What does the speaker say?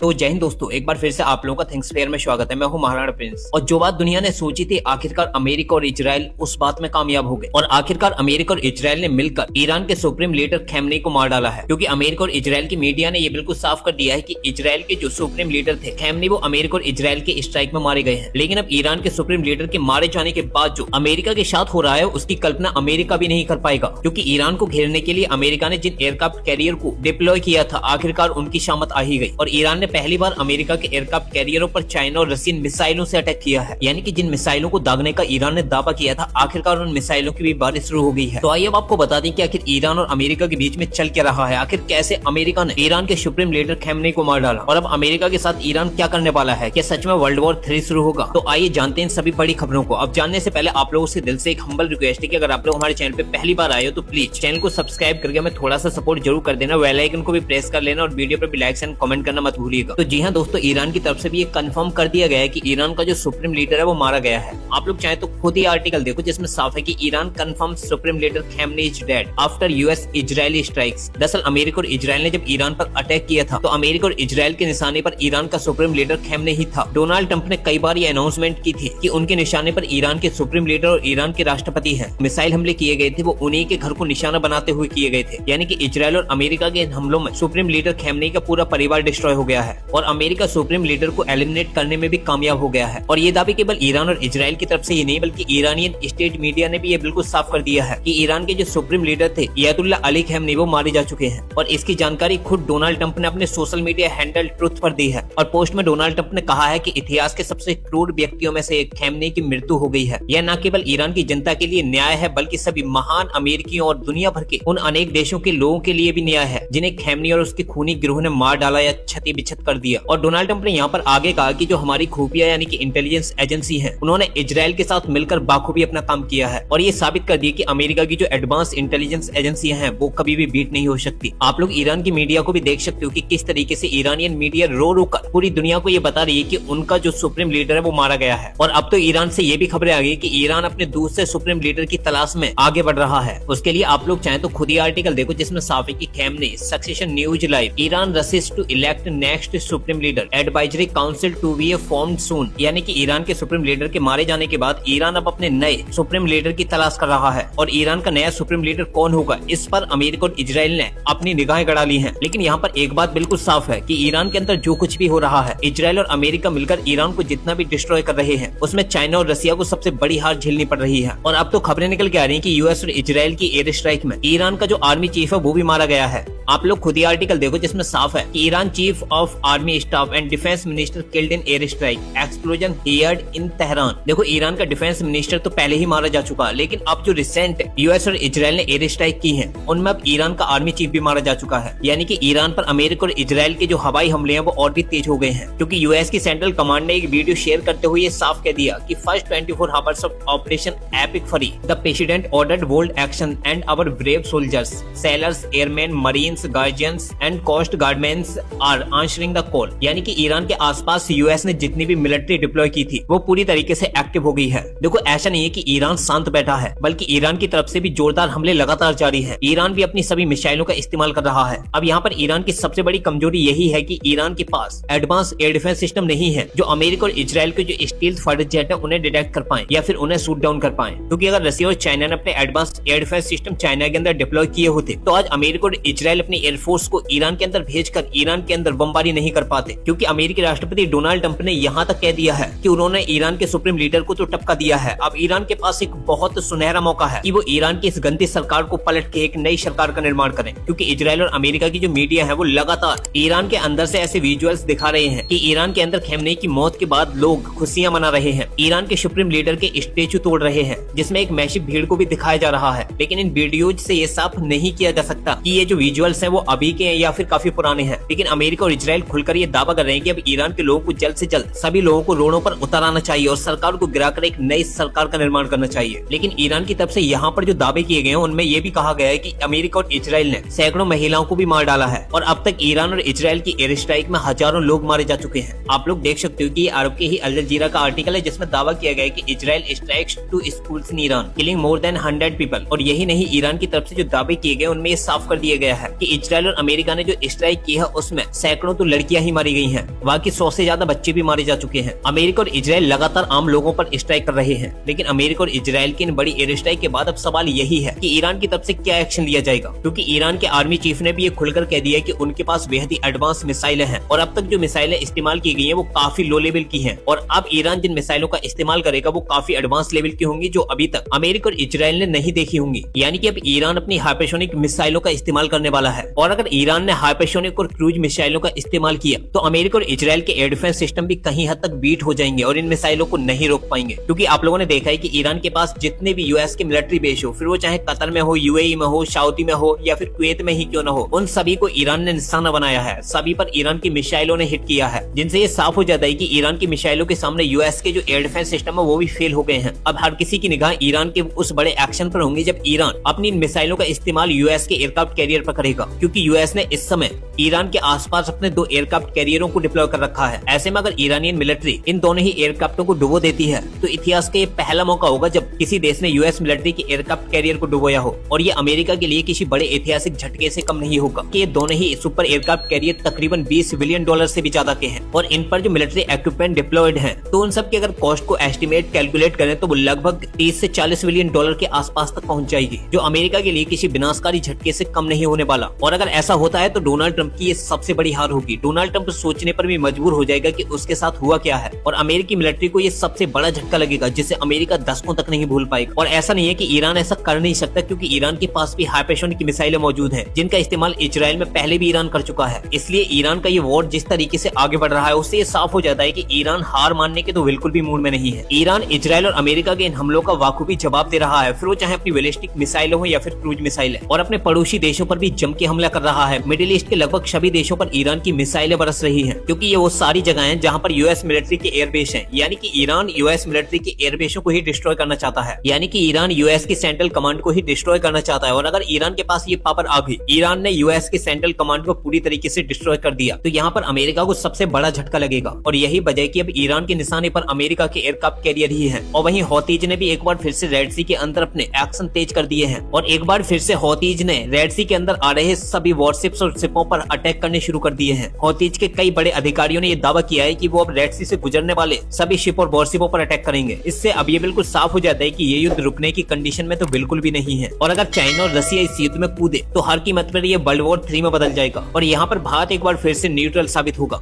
तो जय हिंद दोस्तों, एक बार फिर से आप लोगों का थिंग्स फेयर में स्वागत है। मैं हूं महाराणा प्रिंस। और जो बात दुनिया ने सोची थी, आखिरकार अमेरिका और इजराइल उस बात में कामयाब हो गए और आखिरकार अमेरिका और इजराइल ने मिलकर ईरान के सुप्रीम लीडर खमेनी को मार डाला है। क्योंकि अमेरिका और इजराइल की मीडिया ने यह बिल्कुल साफ कर दिया है कि इजराइल के जो सुप्रीम लीडर थे खमेनी, वो अमेरिका और इजराइल के स्ट्राइक में मारे गए हैं। लेकिन अब ईरान के सुप्रीम लीडर के मारे जाने के बाद जो अमेरिका के साथ हो रहा है, उसकी कल्पना अमेरिका भी नहीं कर पाएगा। क्योंकि ईरान को घेरने के लिए अमेरिका ने जिन एयरक्राफ्ट कैरियर को डिप्लॉय किया था, आखिरकार उनकी शामत आ ही गई और ईरान ने पहली बार अमेरिका के एयरक्राफ्ट कैरियरों पर चाइना और रशियन मिसाइलों से अटैक किया है। यानी कि जिन मिसाइलों को दागने का ईरान ने दावा किया था, आखिरकार उन मिसाइलों की भी बारिश शुरू हो गई है। तो आइए अब आपको बता दें कि आखिर ईरान और अमेरिका के बीच में चल क्या रहा है। आखिर कैसे अमेरिका ने ईरान के सुप्रीम लीडर खमेनी को मार डाला और अब अमेरिका के साथ ईरान क्या करने वाला है। क्या सच में वर्ल्ड वॉर 3 शुरू होगा? तो आइए जानते हैं सभी बड़ी खबरों को। अब जानने से पहले आप लोगों से दिल से एक हम्बल रिक्वेस्ट है कि अगर आप लोग हमारे चैनल पे पहली बार आए हो तो प्लीज चैनल को सब्सक्राइब करके हमें थोड़ा सा सपोर्ट जरूर कर देना। बेल आइकन को भी प्रेस कर लेना और वीडियो पर भी लाइक एंड कमेंट करना मत भूलिएगा। तो जी हाँ दोस्तों, ईरान की तरफ से भी ये कंफर्म कर दिया गया है कि ईरान का जो सुप्रीम लीडर है वो मारा गया है। आप लोग चाहे तो खुद ही आर्टिकल देखो, जिसमें साफ है कि Iran confirm supreme leader Khamenei is dead after US Israeli strikes. दरअसल अमेरिका और इजरायल ने जब ईरान पर अटैक किया था, तो अमेरिका और इजरायल के निशाने पर ईरान का सुप्रीम लीडर खमेनी ही था। डोनाल्ड ट्रंप ने कई बार ये अनाउंसमेंट की थी कि उनके निशाने पर ईरान के सुप्रीम लीडर और ईरान के राष्ट्रपति है। मिसाइल हमले किए गए थे, वो उन्हीं के घर को निशाना बनाते हुए किए गए थे। यानी कि इजरायल और अमेरिका के हमलों में सुप्रीम लीडर खमेनी का पूरा परिवार डिस्ट्रॉय हो गया है और अमेरिका सुप्रीम लीडर को एलिमिनेट करने में भी कामयाब हो गया है। और ये दावे केवल ईरान और इजरायल की तरफ से ही नहीं, बल्कि ईरानियन स्टेट मीडिया ने भी ये बिल्कुल साफ कर दिया है कि ईरान के जो सुप्रीम लीडर थे अयतुल्ला अली खमेनी, वो मारे जा चुके हैं। और इसकी जानकारी खुद डोनाल्ड ट्रंप ने अपने सोशल मीडिया हैंडल ट्रुथ पर दी है। और पोस्ट में डोनाल्ड ट्रंप ने कहा है कि इतिहास के सबसे क्रूर व्यक्तियों में से एक खमेनी की मृत्यु हो गई है। यह न केवल ईरान की जनता के लिए न्याय है, बल्कि सभी महान अमेरिकियों और दुनिया भर के उन अनेक देशों के लोगों के लिए भी न्याय है जिन्हें खमेनी और उसके खूनी गिरोह ने मार डाला या क्षति विक्षत कर दिया। और डोनाल्ड ट्रंप ने यहाँ पर आगे कहा कि जो हमारी खुफिया यानी कि इंटेलिजेंस एजेंसी है, उन्होंने इजरायल के साथ मिलकर बाखूबी अपना काम किया है और ये साबित कर दिया कि अमेरिका की जो एडवांस इंटेलिजेंस एजेंसियां हैं, वो कभी भी बीट नहीं हो सकती। आप लोग ईरान की मीडिया को भी देख सकते हो कि किस तरीके से ईरानियन मीडिया रो रो कर पूरी दुनिया को ये बता रही है कि उनका जो सुप्रीम लीडर है वो मारा गया है। और अब तो ईरान से ये भी खबरें आ गई कि ईरान अपने दूसरे सुप्रीम लीडर की तलाश में आगे बढ़ रहा है। उसके लिए आप लोग चाहे तो खुद ही आर्टिकल देखो, जिसमें साफ है कि Khamenei succession news live Iran races to elect next supreme leader advisory council to be formed soon. यानी कि ईरान के सुप्रीम लीडर के मारे जाने के बाद ईरान अब अपने नए सुप्रीम लीडर की तलाश कर रहा है। और ईरान का नया सुप्रीम लीडर कौन होगा, इस पर अमेरिका और इजराइल ने अपनी निगाहें गड़ा ली हैं। लेकिन यहाँ पर एक बात बिल्कुल साफ है कि ईरान के अंदर जो कुछ भी हो रहा है, इजराइल और अमेरिका मिलकर ईरान को जितना भी डिस्ट्रॉय कर रहे हैं, उसमें चाइना और रशिया को सबसे बड़ी हार झेलनी पड़ रही है। और अब तो खबरें निकल के आ रही है कि यूएस और इजराइल की एयर स्ट्राइक में ईरान का जो आर्मी चीफ है वो भी मारा गया है। आप लोग खुद ही आर्टिकल देखो, जिसमें साफ है कि Iran chief of army staff and defence minister killed in air strike explosion heard in Tehran. देखो, ईरान का डिफेंस मिनिस्टर तो पहले ही मारा जा चुका, लेकिन अब जो रिसेंट यूएस और इजराइल ने एयर स्ट्राइक की है, उनमें अब ईरान का आर्मी चीफ भी मारा जा चुका है। यानी कि ईरान पर अमेरिका और इजराइल के जो हवाई हमले हैं वो और भी तेज हो गए हैं। क्योंकि यूएस की सेंट्रल कमांड ने एक वीडियो शेयर करते हुए ये साफ कह दिया कि first 24 hours of operation Epic Fury the president ordered bold action and our brave soldiers sailors airmen marines guardians and coast guardmen are answering the call. यानी कि ईरान के आसपास यूएस ने जितनी भी मिलिट्री डिप्लॉय की थी, वो पूरी तरीके से एक्टिव हो गई है। देखो, ऐसा नहीं है कि ईरान शांत बैठा है, बल्कि ईरान की तरफ से भी जोरदार हमले लगातार जारी है। ईरान भी अपनी सभी मिसाइलों का इस्तेमाल कर रहा है। अब यहाँ पर ईरान की सबसे बड़ी कमजोरी यही है कि ईरान के पास एडवांस एयर डिफेंस सिस्टम नहीं है, जो अमेरिका और इजराइल के जो स्टील्थ फाइटर जेट है उन्हें डिटेक्ट कर पाए या फिर उन्हें शूट डाउन कर पाए। क्योंकि अगर रशिया और चाइना ने अपने advance air defence system China के अंदर डिप्लॉय किए होते, तो आज अमेरिका और इजराइल अपनी एयरफोर्स को ईरान के अंदर भेजकर ईरान के अंदर बमबारी नहीं कर पाते। क्योंकि अमेरिकी राष्ट्रपति डोनाल्ड ट्रंप ने यहाँ तक कह दिया है कि उन्होंने ईरान के सुप्रीम लीडर को तो टपका दिया है। अब ईरान के पास एक बहुत सुनहरा मौका है कि वो ईरान की इस गंदी सरकार को पलट के एक नई सरकार का निर्माण करें। क्योंकि इजराइल और अमेरिका की जो मीडिया है वो लगातार ईरान के अंदर से ऐसे विजुअल्स दिखा रहे हैं कि ईरान के अंदर खमेनी की मौत के बाद लोग खुशियां मना रहे हैं, ईरान के सुप्रीम लीडर के स्टेचू तोड़ रहे हैं, जिसमें एक मैसिव भीड़ को भी दिखाया जा रहा है। लेकिन इन वीडियोज से ये साफ नहीं किया जा सकता कि ये जो विजुअल्स हैं वो अभी के हैं या फिर काफी पुराने हैं। लेकिन अमेरिका और इजराइल खुलकर ये दावा कर रहे हैं कि अब ईरान के लोगों को जल्द से जल्द सभी लोगों को रोडों पर उतर आना चाहिए और सरकार को गिराकर एक नई सरकार का निर्माण करना चाहिए। लेकिन ईरान की तरफ से यहाँ पर जो दावे किए गए हैं, उनमें ये भी कहा गया है कि अमेरिका और इजराइल ने सैकड़ों महिलाओं को भी मार डाला है और अब तक ईरान और इजराइल की एयर स्ट्राइक में हजारों लोग मारे जा चुके हैं। आप लोग देख सकते हो कि अरब के ही अल जजीरा का आर्टिकल है, जिसमें दावा किया गया है कि Israel strikes to schools in Iran killing more than 100 people. और यही नहीं, ईरान की तरफ से जो दावे किए गए उनमें ये साफ कर दिया गया है कि कि इजराइल और अमेरिका ने जो स्ट्राइक की है उसमें सैकड़ों तो लड़कियां ही मारी गई हैं, बाकी 100 से ज्यादा बच्चे भी मारे जा चुके हैं। अमेरिका और इजराइल लगातार आम लोगों पर स्ट्राइक कर रहे हैं, लेकिन अमेरिका और इजराइल की इन बड़ी एयर स्ट्राइक के बाद अब सवाल यही है कि ईरान की तरफ से क्या एक्शन लिया जाएगा, क्योंकि ईरान के आर्मी चीफ ने भी ये खुलकर कह दिया है कि उनके पास बेहद ही एडवांस मिसाइलें हैं और अब तक जो मिसाइलें इस्तेमाल की गई हैं वो काफी लो लेवल की हैं और अब ईरान जिन मिसाइलों का इस्तेमाल करेगा वो काफी एडवांस लेवल की होंगी जो अभी तक अमेरिका और इजराइल ने नहीं देखी होंगी। यानी कि अब ईरान अपनी हाइपरसोनिक मिसाइलों का इस्तेमाल करने वाला है और अगर ईरान ने हाइपरसोनिक और क्रूज मिसाइलों का इस्तेमाल किया तो अमेरिका और इजराइल के एयर डिफेंस सिस्टम भी कहीं हद तक बीट हो जाएंगे और इन मिसाइलों को नहीं रोक पाएंगे, क्योंकि आप लोगों ने देखा है कि ईरान के पास जितने भी यूएस के मिलिट्री बेस हो, फिर वो चाहे कतर में हो, यूएई में हो, सऊदी में हो या फिर कुवैत में ही क्यों न हो, उन सभी को ईरान ने निशाना बनाया है। सभी पर ईरान की मिसाइलों ने हिट किया है, जिनसे ये साफ हो जाता है कि ईरान की मिसाइलों के सामने यूएस के जो एयर डिफेंस सिस्टम है वो भी फेल हो गए हैं। अब हर किसी की निगाह ईरान के उस बड़े एक्शन पर होंगी जब ईरान अपनी मिसाइलों का इस्तेमाल यूएस के एयरक्राफ्ट कैरियर पर करेगा, क्योंकि यूएस ने इस समय ईरान के आसपास अपने 2 एयरक्राफ्ट कैरियरों को डिप्लॉय कर रखा है। ऐसे में अगर ईरानियन मिलिट्री इन दोनों ही एयरक्राफ्टों को डुबो देती है तो इतिहास का ये पहला मौका होगा जब किसी देश ने यूएस मिलिट्री के एयरक्राफ्ट कैरियर को डुबोया हो, और ये अमेरिका के लिए किसी बड़े ऐतिहासिक झटके से कम नहीं होगा कि ये दोनों ही सुपर एयरक्राफ्ट कैरियर तकरीबन $20 बिलियन से भी ज्यादा के हैं और इन पर जो मिलिट्री इक्विपमेंट डिप्लॉयड है तो उन सब के अगर कॉस्ट को एस्टिमेट कैलकुलेट करें तो वो लगभग 30 से $40 बिलियन के आसपास तक पहुंच जाएगी, जो अमेरिका के लिए किसी विनाशकारी झटके से कम नहीं होने वाला। और अगर ऐसा होता है तो डोनाल्ड ट्रंप की ये सबसे बड़ी हार होगी। डोनाल्ड ट्रंप सोचने पर भी मजबूर हो जाएगा कि उसके साथ हुआ क्या है और अमेरिकी मिलिट्री को ये सबसे बड़ा झटका लगेगा जिसे अमेरिका दशकों तक नहीं भूल पाएगा। और ऐसा नहीं है कि ईरान ऐसा कर नहीं सकता, क्योंकि ईरान के पास भी हाइपरसोनिक मिसाइलें मौजूद हैं जिनका इस्तेमाल इजराइल में पहले भी ईरान कर चुका है। इसलिए ईरान का ये वॉर जिस तरीके से आगे बढ़ रहा है उससे ये साफ हो जाता है कि ईरान हार मानने के तो बिल्कुल भी मूड में नहीं है। ईरान इजराइल और अमेरिका के इन हमलों का वाकूबी जवाब दे रहा है, फिर वो चाहे अपनी बैलिस्टिक मिसाइलें हो या फिर क्रूज मिसाइलें, और अपने पड़ोसी देशों पर भी जम के हमला कर रहा है। मिडिल ईस्ट के लगभग सभी देशों पर ईरान की मिसाइलें बरस रही हैं, क्योंकि ये वो सारी जगह हैं जहां पर यूएस मिलिट्री के एयरबेस हैं। यानी कि ईरान यूएस मिलिट्री के एयरबेसों को ही डिस्ट्रॉय करना चाहता है, यानी कि ईरान यूएस की सेंट्रल कमांड को ही डिस्ट्रॉय करना चाहता है। और अगर ईरान के पास ये पावर आ गई, ईरान ने यूएस की सेंट्रल कमांड को पूरी तरीके से डिस्ट्रॉय कर दिया, तो यहाँ पर अमेरिका को सबसे बड़ा झटका लगेगा। और यही वजह कि अब ईरान के निशाने पर अमेरिका के एयरक्राफ्ट कैरियर ही है। और वहीं हौतीज ने भी एक बार फिर से रेड सी के अंदर अपने एक्शन तेज कर दिए हैं और एक बार फिर से हौतीज ने रेड सी के अंदर आ रहे सभी वॉरशिप्स और शिपों पर अटैक करने शुरू कर दिए हैं। हौतीज के कई बड़े अधिकारियों ने यह दावा किया है कि वो अब रेड सी से गुजरने वाले सभी शिप और वॉरशिपों पर अटैक करेंगे। इससे अब ये बिल्कुल साफ हो जाता है कि ये युद्ध रुकने की कंडीशन में तो बिल्कुल भी नहीं है। और अगर चाइना और रसिया इस युद्ध में कूदे तो हर कीमत पर ये वर्ल्ड वॉर 3 में बदल जाएगा और यहाँ पर भारत एक बार फिर से न्यूट्रल साबित होगा।